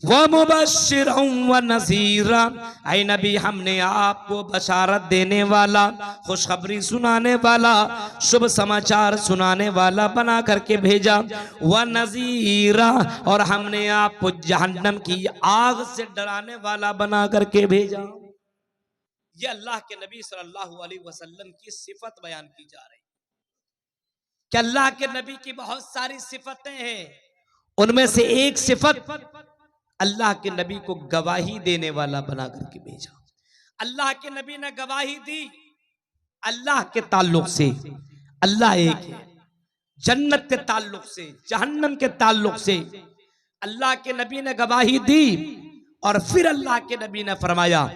व मुबश्शिरन व नज़ीरा, ऐ नबी हमने आपको बशारत देने वाला, खुशखबरी सुनाने वाला, शुभ समाचार सुनाने वाला बना करके भेजा। व नज़ीरा, और हमने आपको जहन्नम की आग से डराने वाला बना करके भेजा। ये अल्लाह के नबी सल्लल्लाहु अलैहि वसल्लम की सिफत बयान की जा रही है कि अल्लाह के नबी की बहुत सारी सिफतें हैं, उनमें से एक सिफत अल्लाह के नबी को गवाही देने वाला बना करके भेजा। अल्लाह के नबी ने गवाही दी अल्लाह के ताल्लुक से, अल्लाह एक है, जन्नत के ताल्लुक से, जहन्नम के ताल्लुक से अल्लाह के नबी ने गवाही दी। और फिर अल्लाह के नबी ने फरमाया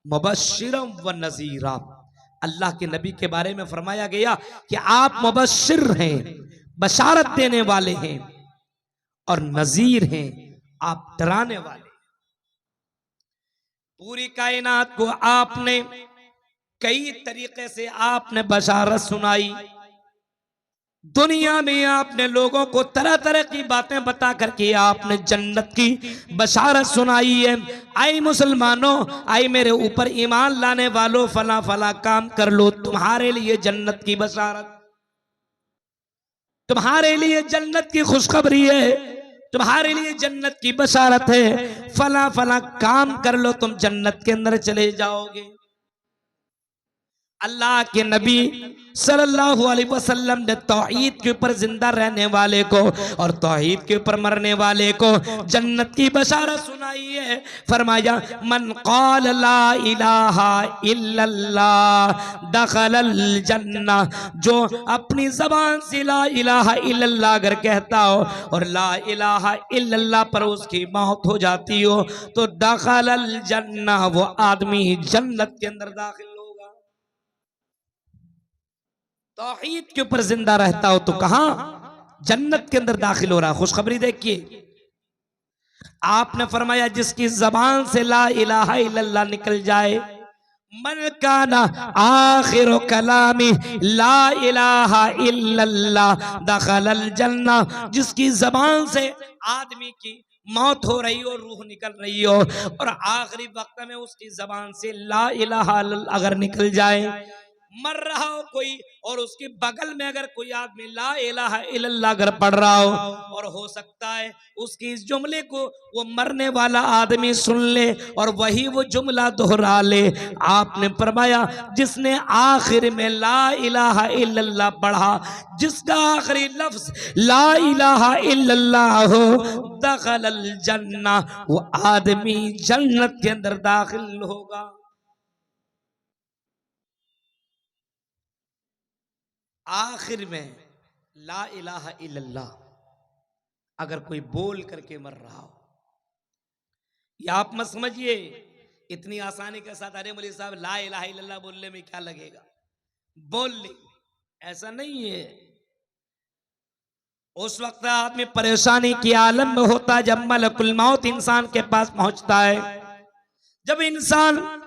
मुबश्शिरम व नज़ीरा, अल्लाह के नबी के बारे में फरमाया गया कि आप मुबश्शिर हैं, बशारत देने वाले हैं, और नज़ीर हैं, आप डराने वाले। पूरी कायनात को आपने कई तरीके से आपने बशारत सुनाई। दुनिया में आपने लोगों को तरह तरह की बातें बता करके आपने जन्नत की बशारत सुनाई है। आई मुसलमानों, आई मेरे ऊपर ईमान लाने वालों, फला फला काम कर लो, तुम्हारे लिए जन्नत की बशारत, तुम्हारे लिए जन्नत की खुशखबरी है, तुम्हारे लिए जन्नत की बशारत है, फला फला काम कर लो, तुम जन्नत के अंदर चले जाओगे। अल्लाह के नबी सल्लल्लाहु अलैहि वसल्लम ने तौहीद के ऊपर जिंदा रहने वाले को और तौहीद के ऊपर मरने वाले को जन्नत की बशारत सुनाई है। फरमाया मन क़ाल ला इलाहा इल्लल्लाह दखलल जन्ना, जो अपनी जबान से ला इलाहा इल्लल्लाह अगर कहता हो और ला इलाहा इल्लल्लाह पर उसकी मौत हो जाती हो तो दखलल जन्ना, वो आदमी जन्नत के अंदर दाखिल। तौहीद के ऊपर जिंदा रहता हो तो कहां? जन्नत के अंदर दाखिल हो रहा। खुशखबरी देखिए, आपने फरमाया जिसकी जबान से ला इलाहा इल्लल्लाह निकल जाए, मन काना आखिर कलामी ला इलाहा इल्लल्लाह दखलल जन्ना, जिसकी जबान से आदमी की मौत हो रही हो, रूह निकल रही हो और आखिरी वक्त में उसकी जबान से ला इलाहा अगर निकल जाए, मर रहा हो कोई और उसके बगल में अगर कोई आदमी ला इलाहा इल्लल्लाह अगर पढ़ रहा हो और हो सकता है उसकी इस जुमले को वो मरने वाला आदमी सुन ले और वही वो जुमला दोहरा ले। आपने फरमाया जिसने आखिर में ला इलाहा इल्लल्लाह पढ़ा, जिसका आखिरी लफ्ज ला इलाहा इल्लल्लाह हो, दखलल जन्ना, वो आदमी जन्नत के अंदर दाखिल होगा। आखिर में ला इलाहा इल्लल्लाह अगर कोई बोल करके मर रहा हो, या आप मत समझिए इतनी आसानी के साथ अरे मौलवी साहब ला इलाहा इल्लल्लाह बोलने में क्या लगेगा, बोल ले, ऐसा नहीं है। उस वक्त आदमी परेशानी की आलम में होता है जब मलकुल मौत इंसान के पास पहुंचता है, जब इंसान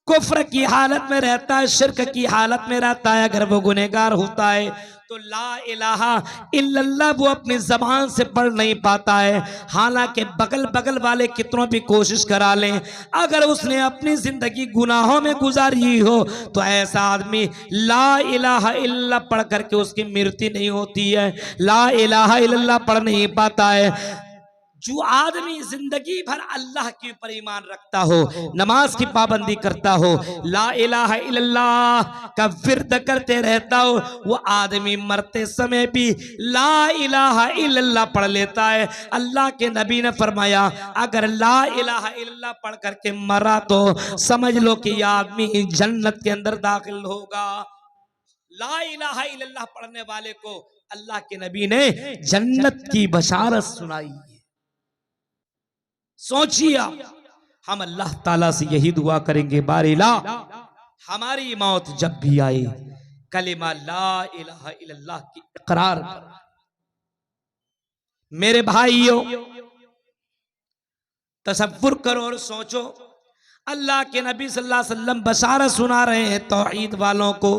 कुफ्र की हालत में रहता है, शिर्क की हालत में रहता है, अगर वो गुनहगार होता है तो ला इलाहा इल्लल्लाह वो अपनी जबान से पढ़ नहीं पाता है। हालांकि बगल बगल वाले कितनों भी कोशिश करा लें, अगर उसने अपनी जिंदगी गुनाहों में गुजारी हो तो ऐसा आदमी ला इलाहा इल्लल्लाह पढ़ करके उसकी मृत्यु नहीं होती है, ला इलाहा इल्लल्लाह पढ़ नहीं पाता है। जो आदमी जिंदगी भर अल्लाह के ऊपर ईमान रखता हो, नमाज की पाबंदी करता हो, ला इलाहा इल्लल्लाह का विर्द करते रहता हो, वो आदमी मरते समय भी ला इलाहा इल्लल्लाह पढ़ लेता है। अल्लाह के नबी ने फरमाया अगर ला इलाहा इल्लल्लाह पढ़ करके मरा तो समझ लो कि यह आदमी जन्नत के अंदर दाखिल होगा। ला इलाहा इल्लल्लाह पढ़ने वाले को अल्लाह के नबी ने जन्नत की बशारत सुनाई। सोचिए हम अल्लाह ताला से यही दुआ करेंगे बारिला हमारी मौत जब भी आए कलिमा ला इलाहा इल्लल्लाह की इकरार कर। मेरे भाइयों तसव्वुर करो और सोचो, अल्लाह के नबी सल्लल्लाहु अलैहि वसल्लम बशारत सुना रहे हैं तौहीद वालों को,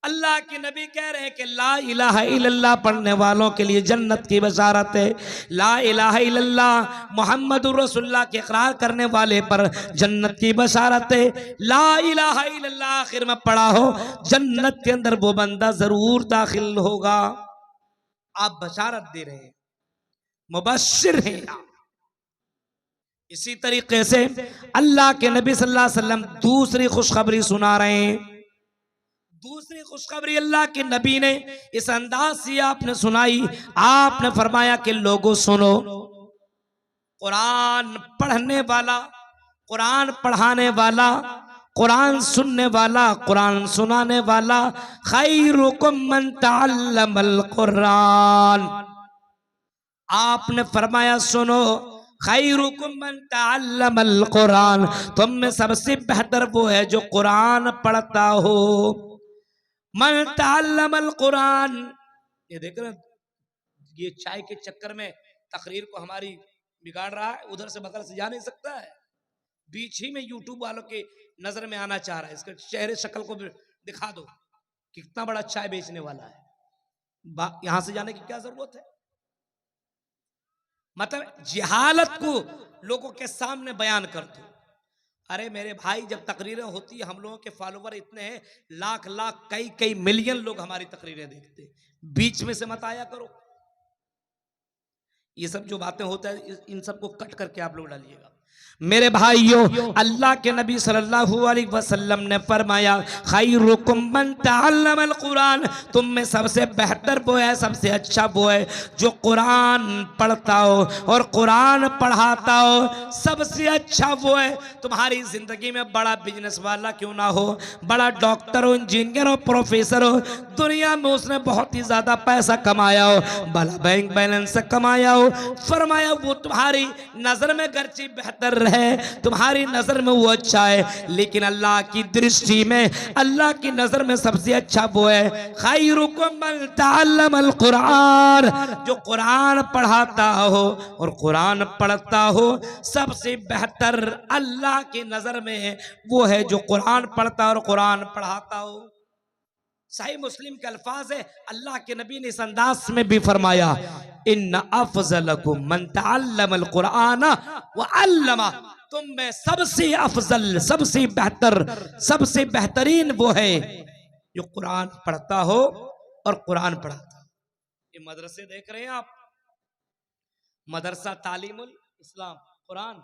अल्लाह के नबी कह रहे हैं कि ला इलाहा इल्लल्लाह पढ़ने वालों के लिए जन्नत की बशारत है। ला इलाहा इल्लल्लाह मुहम्मदुर रसूलुल्लाह के इकरार करने वाले पर जन्नत की बशारत है। ला इलाहा इल्लल्लाह आखिर में पढ़ा हो, जन्नत के अंदर वो बंदा जरूर दाखिल होगा। आप बशारत दे रहे हैं, मुबश्शिर हैं आप। इसी तरीके से अल्लाह के नबी सल्लल्लाहु अलैहि वसल्लम दूसरी खुशखबरी सुना रहे हैं। दूसरी खुशखबरी अल्लाह के नबी ने इस अंदाज से आपने सुनाई। आपने फरमाया कि लोगों सुनो, कुरान पढ़ने वाला, कुरान पढ़ाने वाला, कुरान सुनने वाला, कुरान सुनाने वाला, खैरुकुम मन तअल्लमल कुरान। आपने फरमाया सुनो, खैरुकुम मन तअल्लमल कुरान, तुम में सबसे बेहतर वो है जो कुरान पढ़ता हो। मन तअल्लमल कुरान। ये देख रहे, ये चाय के चक्कर में तकरीर को हमारी बिगाड़ रहा है, उधर से बगल से जा नहीं सकता है, बीच ही में यूट्यूब वालों के नजर में आना चाह रहा है। इसके चेहरे शक्ल को दिखा दो, कितना बड़ा चाय बेचने वाला है, यहां से जाने की क्या जरूरत है। मतलब जिहालत को लोगों के सामने बयान कर दो। अरे मेरे भाई, जब तकरीरें होती है, हम लोगों के फॉलोवर इतने हैं, लाख लाख कई कई मिलियन लोग हमारी तकरीरें देखते हैं, बीच में से मत आया करो। ये सब जो बातें होता है, इन सबको कट करके आप लोग डालिएगा। मेरे भाइयों, अल्लाह के नबी सल्लल्लाहु अलैहि वसल्लम ने फरमाया, खैरुकुम मन तअल्लमल कुरान, तुम में सबसे बेहतर वो है, सबसे अच्छा वो है जो कुरान पढ़ता हो और कुरान पढ़ाता हो। सबसे अच्छा वो है, तुम्हारी जिंदगी में बड़ा बिजनेस वाला क्यों ना हो, बड़ा डॉक्टर हो, इंजीनियर हो, प्रोफेसर हो, दुनिया में उसने बहुत ही ज्यादा पैसा कमाया हो, बड़ा बैंक बैलेंस कमाया हो, फरमाया वो तुम्हारी नजर में गर्ची बेहतर है, तुम्हारी नजर में वो अच्छा है, लेकिन अल्लाह की दृष्टि में, अल्लाह की नजर में सबसे अच्छा वो है खैरुकुम मन तअल्लमल कुरान, जो कुरान पढ़ाता हो और कुरान पढ़ता हो। सबसे बेहतर अल्लाह की नजर में वो है जो कुरान पढ़ता और कुरान पढ़ाता हो। सही मुस्लिम के अल्फाज है, अल्लाह के नबी ने इस अंदाज में भी फरमाया, इन्ना अफजलकुम मन तअल्लमल कुरान व अल्लमा, तुम में सबसे अफजल, सबसे बेहतर, सबसे बेहतरीन वो है जो कुरान पढ़ता हो और कुरान पढ़ाता। ये मदरसे देख रहे हैं आप, मदरसा तालीमुल इस्लाम कुरान।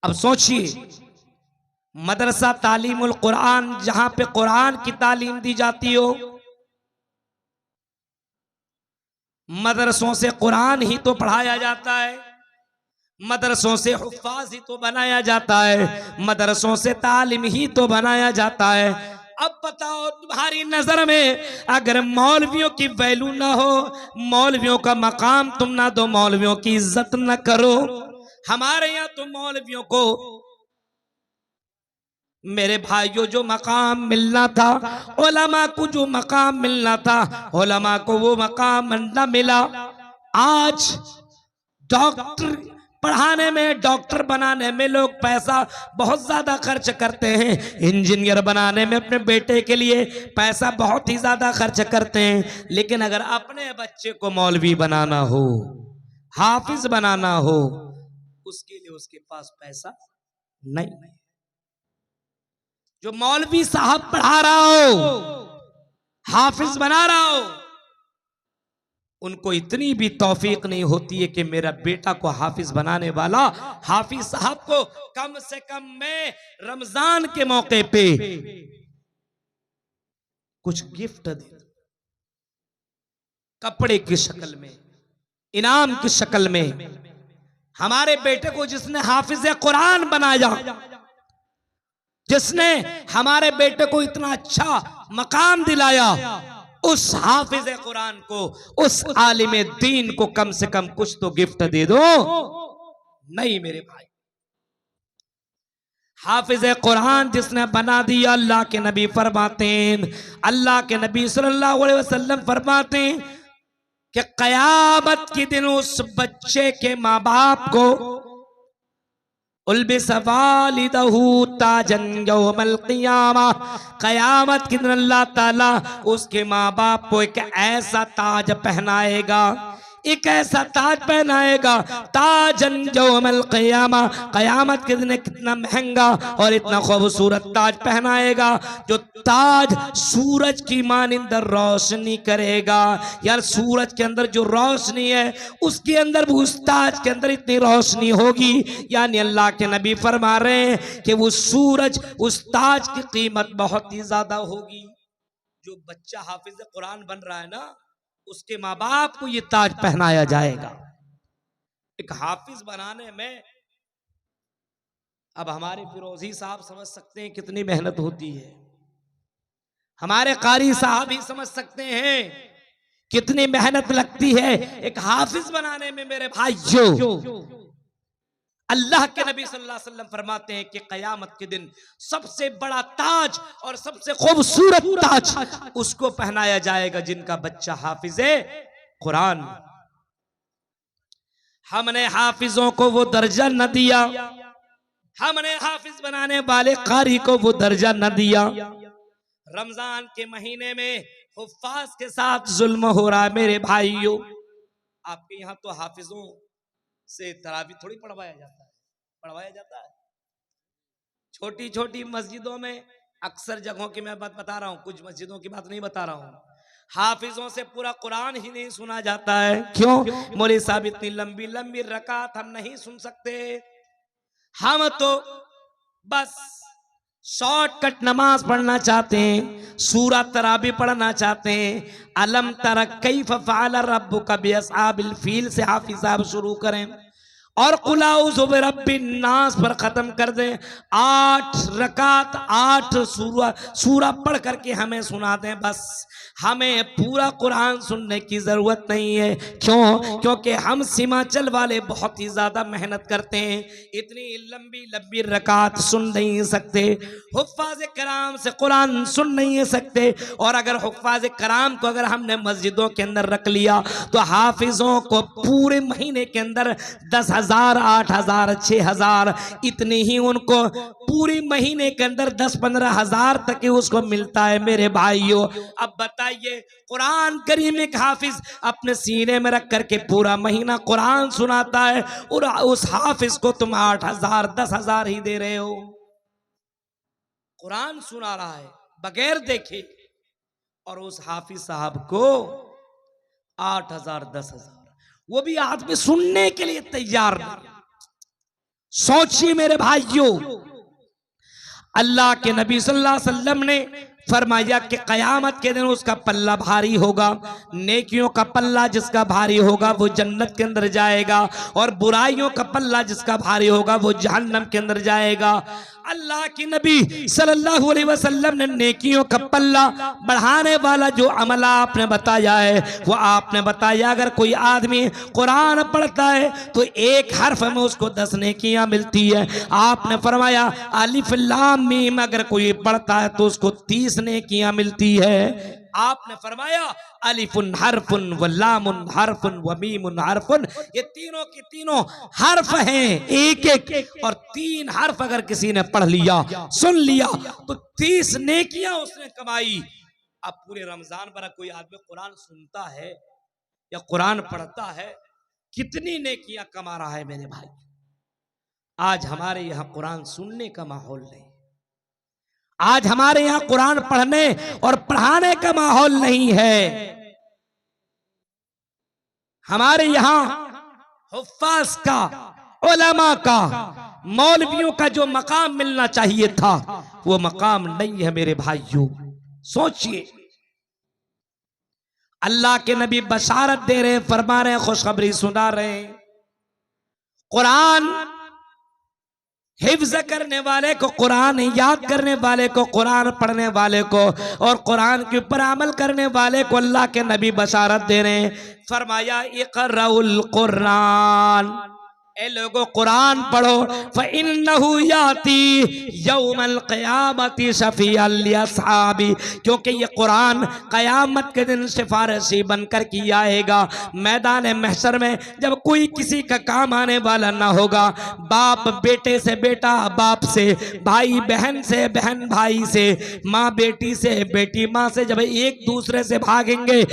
अब सोचिए, मदरसा तालीमुल कुरान, जहां पे कुरान की तालीम दी जाती हो, मदरसों से कुरान ही तो पढ़ाया जाता है, मदरसों से हुफ्फाज ही तो बनाया जाता है, मदरसों से तालीम ही तो बनाया जाता है। अब बताओ, तुम्हारी नजर में अगर मौलवियों की वैल्यू ना हो, मौलवियों का मकाम तुम ना दो, मौलवियों की इज्जत न करो, हमारे यहाँ तो मौलवियों को, मेरे भाइयों, जो मकाम मिलना था, उलमा को जो मकाम मिलना था, उलमा को वो मकाम न मिला। आज डॉक्टर पढ़ाने में, डॉक्टर बनाने में लोग पैसा बहुत ज्यादा खर्च करते हैं, इंजीनियर बनाने में अपने बेटे के लिए पैसा बहुत ही ज्यादा खर्च करते हैं, लेकिन अगर अपने बच्चे को मौलवी बनाना हो, हाफिज बनाना हो, उसके लिए उसके पास पैसा नहीं। जो मौलवी साहब पढ़ा रहा हो, हाफिज बना रहा हो, उनको इतनी भी तौफीक नहीं होती है कि मेरा बेटा को हाफिज बनाने वाला हाफिज साहब को कम से कम मैं रमजान के मौके पे कुछ गिफ्ट दे दूं, कपड़े की शक्ल में, इनाम की शक्ल में। हमारे बेटे को जिसने हाफिज कुरान बनाया, जिसने हमारे बेटे को इतना अच्छा मकाम दिलाया, उस हाफिज कुरान को, उस आलिम दीन को कम से कम कुछ तो गिफ्ट दे दो। नहीं मेरे भाई, हाफिज कुरान जिसने बना दिया, अल्लाह के नबी फरमाते हैं, अल्लाह के नबी सल्लल्लाहु अलैहि वसल्लम फरमाते हैं कि कयामत के दिन उस बच्चे के माँ बाप को, उल्बिस वालिदहू ताजन यौमल क़ियामा, क़यामत के दिन अल्लाह ताला उसके माँ बाप को एक ऐसा ताज पहनाएगा, एक ऐसा ताज पहनाएगा, ताजन यौमल क़ियामा, क़यामत के दिन कितना महंगा और इतना खूबसूरत ताज पहनाएगा जो ताज सूरज की मानिंद रोशनी करेगा। यार सूरज के अंदर जो रोशनी है उसके अंदर भी उस ताज के अंदर इतनी रोशनी होगी, यानी अल्लाह के नबी फरमा रहे हैं कि वो सूरज उस ताज की कीमत बहुत ही ज्यादा होगी। जो बच्चा हाफिज कुरान बन रहा है ना, उसके माँ बाप को ये ताज पहनाया जाएगा। एक हाफिज बनाने में अब हमारे फिरोजी साहब समझ सकते हैं कितनी मेहनत होती है, हमारे कारी साहब ही समझ सकते हैं कितनी मेहनत लगती है एक हाफिज बनाने में। मेरे भाइयों, अल्लाह के नबी सल्लल्लाहु अलैहि वसल्लम फरमाते हैं कि क़यामत के दिन सबसे बड़ा ताज और सबसे खूबसूरत ताज उसको पहनाया जाएगा जिनका बच्चा हाफिज है कुरान। हमने हाफिजों को वो दर्जा न दिया, हमने हाफिज बनाने वाले कारी को वो दर्जा न दिया। रमजान के महीने में हुफ्फाज के साथ जुल्म हो रहा है। मेरे भाइयों, आपके यहाँ तो हाफिजों से तरावी थोड़ी पढ़वाया जाता है, पढ़वाया जाता है छोटी छोटी मस्जिदों में। अक्सर जगहों की मैं बात बता रहा हूँ, कुछ मस्जिदों की बात नहीं बता रहा हूँ। हाफिजों से पूरा कुरान ही नहीं सुना जाता है। क्यों? मौलवी साहब इतनी लंबी लंबी रकात हम नहीं सुन सकते, हम तो बस शॉर्टकट नमाज पढ़ना चाहते हैं, सूरा तराबी पढ़ना चाहते हैं। अलम तरा कैफ फ़अल रब्बुका बिअस्हाबिल फील से हाफिज साहब शुरू करें और कुल औज़ु बिरब्बिन नास पर खत्म कर दें। 8 रकात 8 सूरा पढ़ करके हमें सुना दें, बस हमें पूरा कुरान सुनने की जरूरत नहीं है। क्यों? क्योंकि हम सीमांचल वाले बहुत ही ज्यादा मेहनत करते हैं, इतनी लंबी लंबी रकात सुन नहीं सकते, हुफ्फाज़ कराम से कुरान सुन नहीं सकते। और अगर हुफ्फाज़ कराम को अगर हमने मस्जिदों के अंदर रख लिया तो हाफिजों को पूरे महीने के अंदर 10,000 8,000 6,000 इतनी ही उनको पूरी महीने के अंदर 10-15 हजार तक ही उसको मिलता है। मेरे भाइयों, अब बताइए कुरान करीम एक हाफिज अपने सीने में रख करके पूरा महीना कुरान सुनाता है और उस हाफिज को तुम 8,000 10,000 ही दे रहे हो। कुरान सुना रहा है बगैर देखे और उस हाफिज साहब को 8,000 10,000, वो भी आदमी सुनने के लिए तैयार नहीं। सोचिए मेरे भाइयों, अल्लाह के नबी सल्लल्लाहु अलैहि वसल्लम ने फरमाया कि क़यामत के दिन उसका पल्ला भारी होगा। नेकियों का पल्ला जिसका भारी होगा वो जन्नत के अंदर जाएगा और बुराइयों का पल्ला जिसका भारी होगा वो जहन्नम के अंदर जाएगा। अल्लाह की नबी सल्लल्लाहु अलैहि वसल्लम ने नेकियों का पल्ला बढ़ाने वाला जो अमल आपने बताया है वो आपने बताया, अगर कोई आदमी कुरान पढ़ता है तो एक हर्फ में उसको 10 नेकियां मिलती है। आपने फरमाया अलिफ लाम मीम अगर कोई पढ़ता है तो उसको 30 नेकियां मिलती है। आपने फरमाया अलिफुन हरफुन व लामुन हरफुन व मीमुन हरफुन, ये तीनों के तीनों हर्फ हैं एक एक, और 3 हर्फ अगर किसी ने पढ़ लिया सुन लिया तो 30 नेकियां उसने कमाई। अब पूरे रमजान पर कोई आदमी कुरान सुनता है या कुरान पढ़ता है, कितनी नेकियां कमा रहा है मेरे भाई। आज हमारे यहाँ कुरान सुनने का माहौल नहीं, आज हमारे यहाँ कुरान पढ़ने और पढ़ाने का माहौल नहीं है। हमारे यहाँ हुफ्फाज़ का, उलमा का, मौलवियों का जो मकाम मिलना चाहिए था वो मकाम नहीं है मेरे भाइयों। सोचिए, अल्लाह के नबी बशारत दे रहे हैं, फरमा रहे हैं, खुशखबरी सुना रहे हैं। कुरान हिफ्ज करने वाले को, कुरान याद करने वाले को, कुरान पढ़ने वाले को और कुरान के ऊपर अमल करने वाले को अल्लाह के नबी बशारत दे रहे हैं। फरमाया इक़राउल कुरान, ए लोगों कुरान पढ़ो, फ़इन्नहु याती यौमल क़यामति शफ़ीअल लिअस्हाबी, क्योंकि ये कुरान क़यामत के दिन सिफारिशी बनकर की आएगा। मैदान महशर में जब कोई किसी का काम आने वाला ना होगा, बाप बेटे से, बेटा बाप से, भाई बहन से, बहन भाई से, माँ बेटी से, बेटी माँ से, जब एक दूसरे से भागेंगे,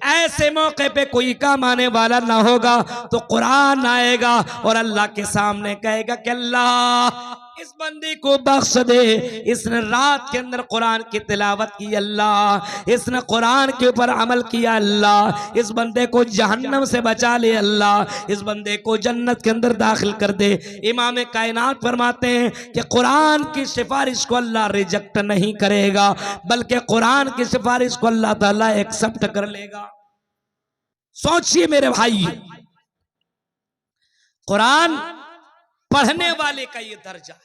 ऐसे मौके पे कोई काम आने वाला ना होगा तो कुरान आएगा और अल्लाह के सामने कहेगा कि अल्लाह इस बंदे को बख्श दे, इसने रात के अंदर कुरान की तिलावत की, अल्लाह इसने कुरान के ऊपर अमल किया, अल्लाह इस बंदे को जहन्नम से बचा ले, अल्लाह इस बंदे को जन्नत के अंदर दाखिल कर दे। इमाम कायनात फरमाते हैं कि कुरान की सिफारिश को अल्लाह रिजेक्ट नहीं करेगा, बल्कि कुरान की सिफारिश को अल्लाह ताला एक्सेप्ट कर लेगा। सोचिए मेरे भाई, कुरान पढ़ने वाले का ये दर्जा है।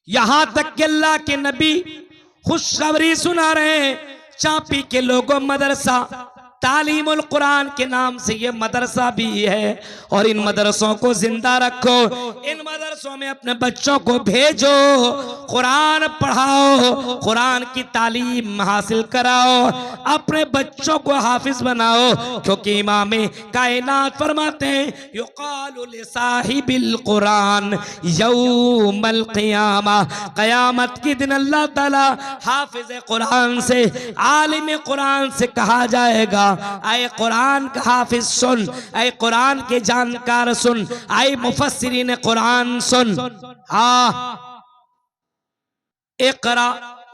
यहां तक कि अल्लाह के नबी खुशखबरी सुना रहे हैं, चापी के लोगों मदरसा तालीमुल कुरान के नाम से ये मदरसा भी है, और इन मदरसों को जिंदा रखो, इन मदरसों में अपने बच्चों को भेजो, कुरान पढ़ाओ, कुरान की तालीम हासिल कराओ, अपने बच्चों को हाफिज बनाओ, क्योंकि इमाम कायनात फरमाते हैं युकालु लिसाहिबिल कुरान यौमल क़ियामा, क़यामत के दिन अल्लाह ताला हाफिज कुरान से, आलिम कुरान से कहा जाएगा, आए कुरान का हाफिज सुन, आए कुरान के जानकार सुन, आए मुफस्सिरीन कुरान सुन, हाँ इक़रा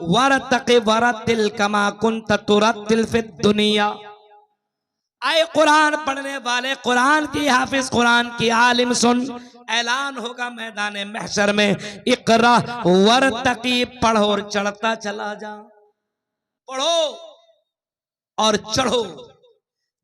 वरतक़ि वरतिल कमा कुन्त तुरतिल फिद दुनिया, आए कुरान पढ़ने वाले, कुरान की हाफिज, कुरान की आलिम सुन, ऐलान होगा मैदान महशर में, इक़रा वरतक़ि, पढ़ो और चढ़ता चला जा, पढ़ो और चढ़ो,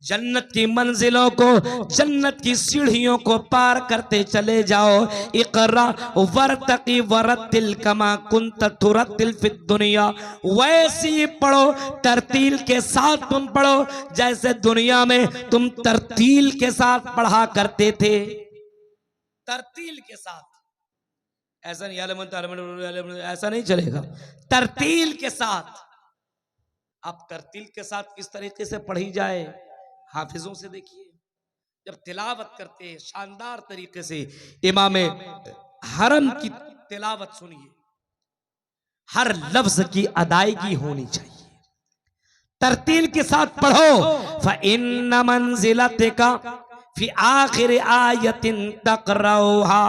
जन्नत की मंजिलों को, जन्नत की सीढ़ियों को पार करते चले जाओ। इक़रा वरतक़ि वरतिल कमा कुन्त तुरतिल फिद दुनिया, वैसी पढ़ो, तरतील के साथ तुम पढ़ो जैसे दुनिया में तुम तरतील के साथ पढ़ा करते थे, तरतील के साथ, ऐसा नहीं, ऐसा नहीं चलेगा, तरतील के साथ। आप तरतील के साथ किस तरीके से पढ़ी जाए, हाफिजों से देखिए, जब तिलावत करते हैं शानदार तरीके से, इमाम हरम की तिलावत सुनिए, हर लफ्ज की अदायगी होनी चाहिए, तरतील के साथ पढ़ो। फ़इन्न मंज़िलतिका फ़ी आखिर आयतिन तक़रऊहा,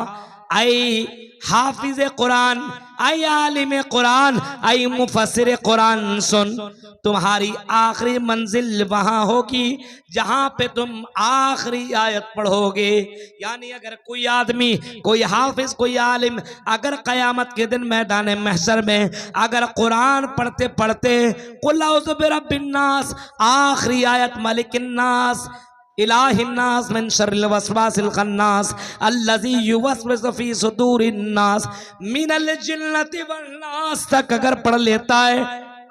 आई हाफिज कुरान, आई आलिम कुरान, आई मुफस्सिर कुरान सुन, तुम्हारी आखिरी मंजिल वहां होगी जहां पे तुम आखिरी आयत पढ़ोगे। यानी अगर कोई आदमी, कोई हाफिज, कोई आलिम अगर कयामत के दिन मैदान महशर में अगर कुरान पढ़ते पढ़ते कुल औज़ु बिरब्बिन नास, आखिरी आयत मलिकिन नास इलाहिन्नास मिन शर्रिल वस्वासिल खन्नास अल्लज़ी युवस्विसु फी सुदूरिन नास मिनल जिन्नति वन नास तक अगर पढ़ लेता है,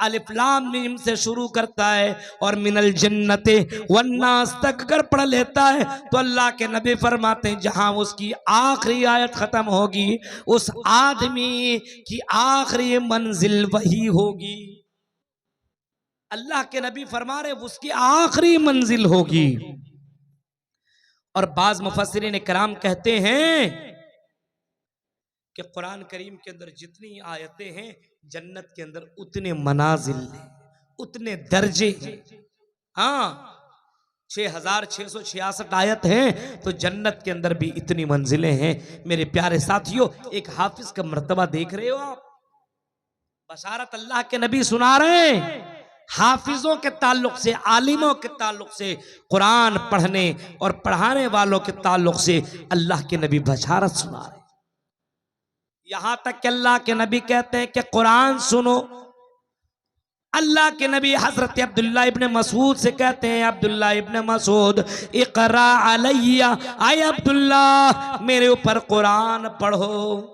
अलिफ लाम मीम से शुरू करता है और मिनल जिन्नति वन नास तक अगर पढ़ लेता है, तो अल्लाह के नबी फरमाते हैं जहां उसकी आखिरी आयत खत्म होगी, उस आदमी की आखिरी मंजिल वही होगी। अल्लाह के नबी फरमा रहे उसकी आखिरी मंजिल होगी। और बाज मुफस्सिरीन कराम कहते हैं कि कुरान करीम के अंदर जितनी आयतें हैं, जन्नत के अंदर उतने मनाजिल हैं, उतने दर्जे हैं। हाँ, 6666 आयत हैं, तो जन्नत के अंदर भी इतनी मंजिलें हैं। मेरे प्यारे साथियों, एक हाफिज का मर्तबा देख रहे हो आप, बशारत अल्लाह के नबी सुना रहे हैं, हाफिजों के ताल्लुक से, आलिमों के ताल्लुक से, कुरान पढ़ने और पढ़ाने वालों के ताल्लुक से अल्लाह के नबी बशारत सुना रहे। यहां तक कि अल्लाह के नबी कहते हैं कि कुरान सुनो। अल्लाह के नबी हजरत अब्दुल्ला इब्न मसूद से कहते हैं, अब्दुल्ला इब्न मसूद इक़रा अलैया, आए अब्दुल्ला मेरे ऊपर कुरान पढ़ो।